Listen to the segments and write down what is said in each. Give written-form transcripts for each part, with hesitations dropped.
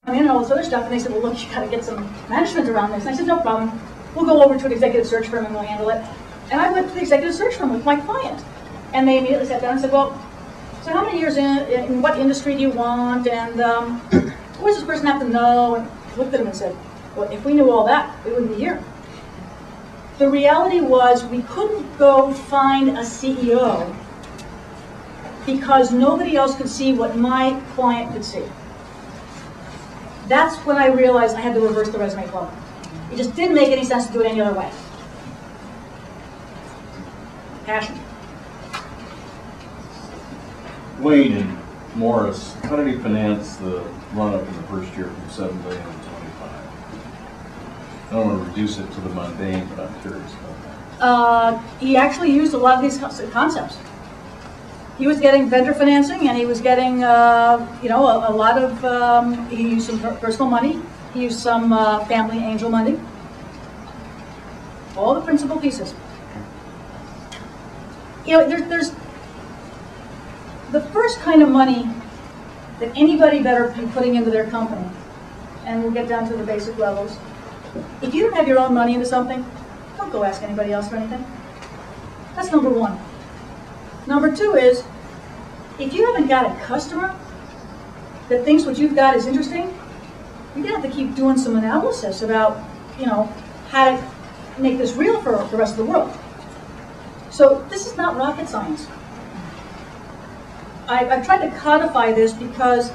and all this other stuff, and they said, well, look, you got to get some management around this. And I said, no problem. We'll go over to an executive search firm and we'll handle it. And I went to the executive search firm with my client. And they immediately sat down and said, well, so how many years in what industry do you want? And what does this person have to know? And I looked at him and said, well, if we knew all that, we wouldn't be here. The reality was we couldn't go find a CEO because nobody else could see what my client could see. That's when I realized I had to reverse the resume flow. It just didn't make any sense to do it any other way. Passion. Wayne and Morris, how did he finance the run-up in the first year from 7 billion to 25? I don't want to reduce it to the mundane, but I'm curious about that. He actually used a lot of these concepts. He was getting vendor financing, and he was getting, you know, a lot of. He used some personal money. He used some family angel money. All the principal pieces. You know, there's the first kind of money that anybody better be putting into their company, and we'll get down to the basic levels. If you don't have your own money into something, don't go ask anybody else for anything. That's number one. Number two is, if you haven't got a customer that thinks what you've got is interesting, you're going to have to keep doing some analysis about, you know, how to make this real for the rest of the world. So this is not rocket science. I've tried to codify this because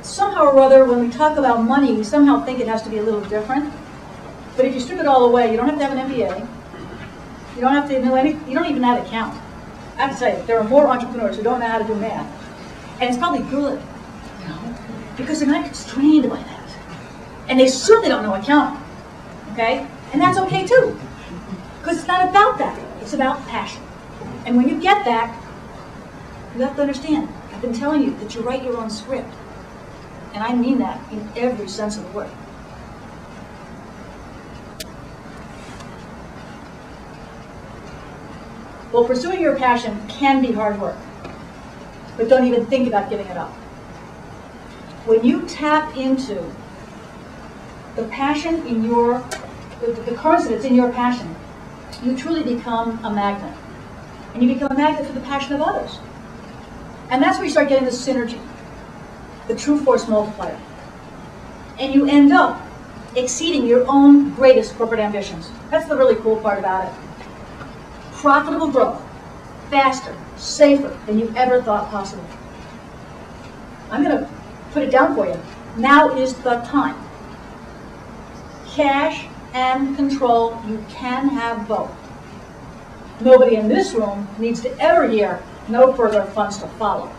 somehow or other, when we talk about money, we somehow think it has to be a little different. But if you strip it all away, you don't have to have an MBA. You don't have to know any. You don't even know how to count. I have to tell you, there are more entrepreneurs who don't know how to do math, and it's probably good, you know, because they're not constrained by that, and they certainly don't know accounting. Okay, and that's okay too, because it's not about that. It's about passion. And when you get that, you have to understand. I've been telling you that you write your own script, and I mean that in every sense of the word. Well, pursuing your passion can be hard work, but don't even think about giving it up. When you tap into the passion in your, the currency that's in your passion, you truly become a magnet. And you become a magnet for the passion of others. And that's where you start getting the synergy, the true force multiplier. And you end up exceeding your own greatest corporate ambitions. That's the really cool part about it. Profitable growth, faster, safer than you ever thought possible. I'm going to put it down for you. Now is the time. Cash and control, you can have both. Nobody in this room needs to ever hear no further funds to follow.